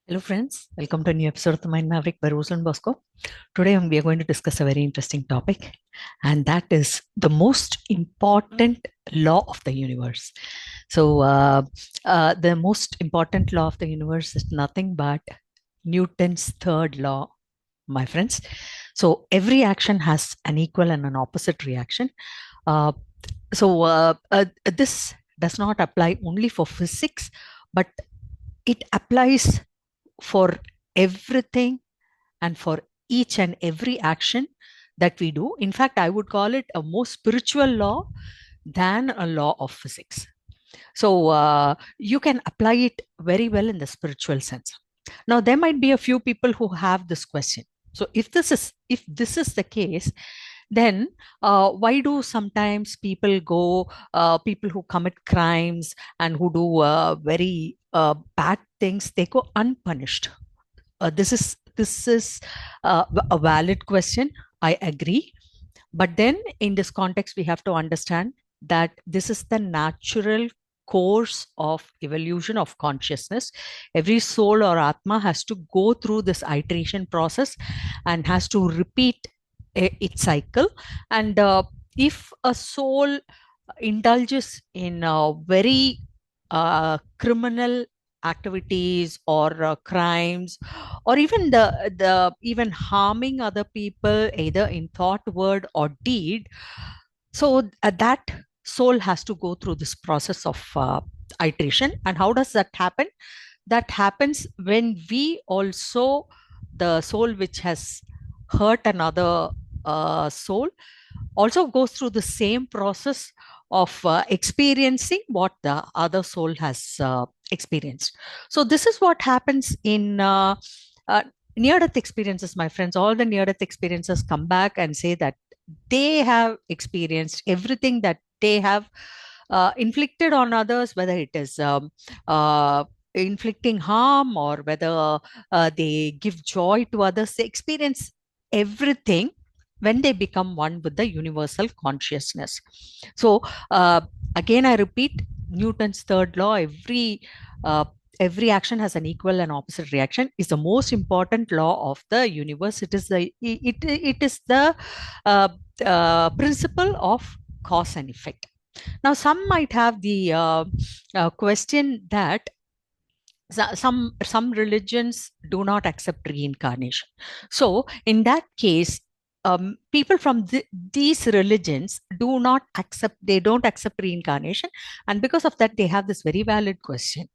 Hello, friends. Welcome to a new episode of the Mind Maverick by Rosalind Bosco. Today, we are going to discuss a very interesting topic, and that is the most important law of the universe. The most important law of the universe is nothing but Newton's third law, my friends. So, every action has an equal and an opposite reaction. Uh, this does not apply only for physics, but it applies for everything and for each and every action that we do. In fact, I would call it a more spiritual law than a law of physics. So you can apply it very well in the spiritual sense. Now, there might be a few people who have this question. So if this is the case, then why do sometimes people who commit crimes and who do very bad things, they go unpunished? This is a valid question. I agree. But then in this context, we have to understand that this is the natural course of evolution of consciousness. Every soul or Atma has to go through this iteration process and has to repeat its cycle. And if a soul indulges in very criminal activities or crimes, or even the even harming other people either in thought, word, or deed, so that soul has to go through this process of iteration. And how does that happen? That happens when we also, the soul which has hurt another soul, also goes through the same process of experiencing what the other soul has experienced. So this is what happens in uh, near death experiences, my friends. All the near death experiences come back and say that they have experienced everything that they have inflicted on others, whether it is inflicting harm or whether they give joy to others. They experience everything when they become one with the universal consciousness. So, again, I repeat Newton's third law: uh, every action has an equal and opposite reaction. Is the most important law of the universe. It is the uh, principle of cause and effect. Now, some might have the question that some religions do not accept reincarnation. So, in that case, people from these religions do not accept. They don't accept reincarnation, and because of that, they have this very valid question.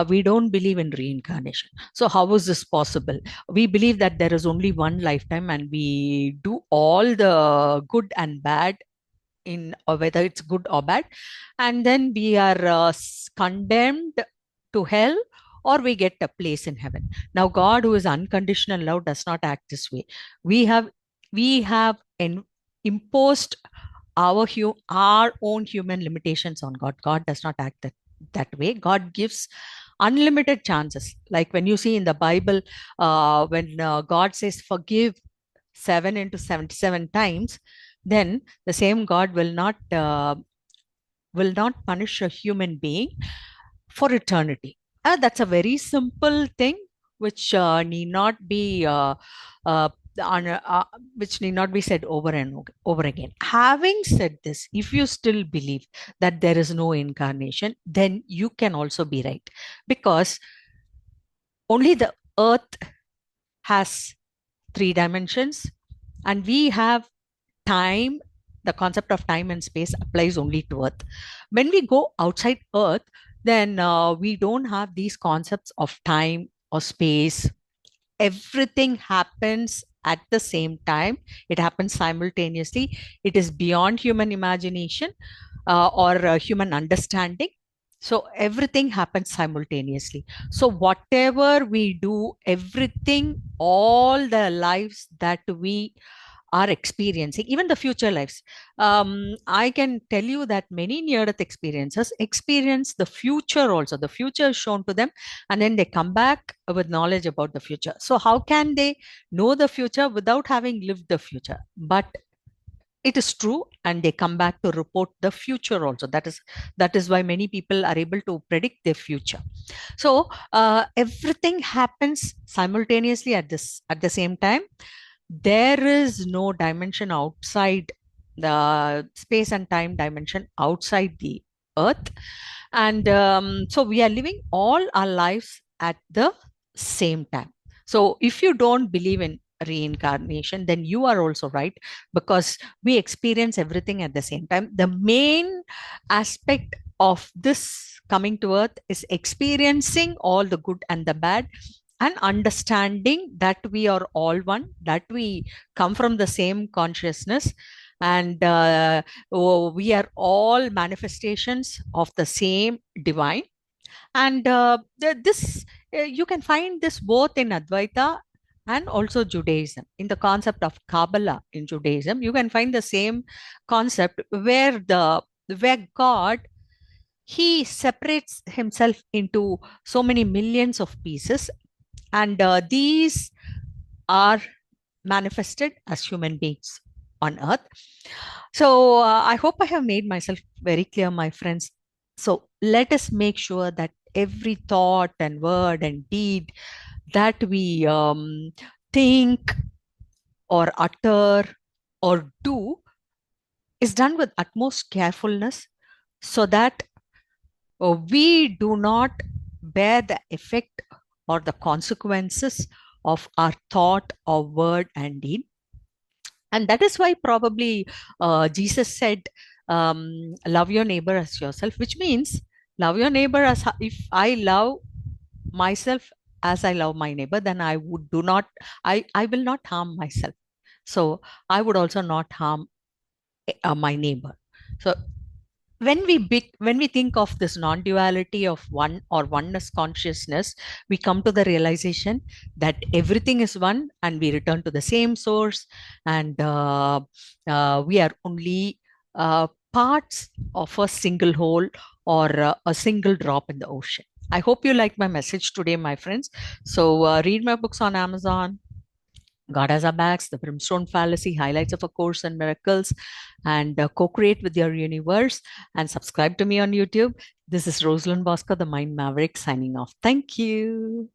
We don't believe in reincarnation. So, how is this possible? We believe that there is only one lifetime, and we do all the good and bad in, or whether it's good or bad, and then we are condemned to hell, or we get a place in heaven. Now, God, who is unconditional love, does not act this way. We have imposed our own human limitations on God. God does not act that way. God gives unlimited chances. Like when you see in the Bible, when God says forgive 7 into 77 times, then the same God will not punish a human being for eternity. That's a very simple thing, which need not be uh, which need not be said over and over again. Having said this, if you still believe that there is no incarnation, then you can also be right, because only the earth has three dimensions, and we have time. The concept of time and space applies only to earth. When we go outside earth, then we don't have these concepts of time or space. Everything happens at the same time. It happens simultaneously. It is beyond human imagination or human understanding. So everything happens simultaneously. So whatever we do, everything, all the lives that we are experiencing, even the future lives. I can tell you that many near death experiences experience the future also. The future is shown to them, and then they come back with knowledge about the future. So, how can they know the future without having lived the future? But it is true, and they come back to report the future also. That is why many people are able to predict their future. So everything happens simultaneously at the same time. There is no dimension outside the space and time dimension outside the earth. And so we are living all our lives at the same time. So if you don't believe in reincarnation, then you are also right, because we experience everything at the same time. The main aspect of this coming to earth is experiencing all the good and the bad, and understanding that we are all one, that we come from the same consciousness, and we are all manifestations of the same divine. And this you can find this both in Advaita and also Judaism. In the concept of Kabbalah in Judaism, you can find the same concept where God, he separates himself into so many millions of pieces, and these are manifested as human beings on earth. So I hope I have made myself very clear, my friends. So let us make sure that every thought and word and deed that we think or utter or do is done with utmost carefulness, so that we do not bear the effect or the consequences of our thought or word and deed. And that is why probably Jesus said, love your neighbor as yourself, which means love your neighbor as if I love myself as I love my neighbor, then I would do not, I will not harm myself. So I would also not harm my neighbor. So when we think of this non-duality of one or oneness consciousness, we come to the realization that everything is one, and we return to the same source, and we are only parts of a single whole, or a single drop in the ocean. I hope you like my message today, my friends. So read my books on Amazon. God has our backs, the Brimstone Fallacy, Highlights of a Course in Miracles, and co-create with your universe, and subscribe to me on YouTube. This is Rosalind Bosco, the Mind Maverick, signing off. Thank you.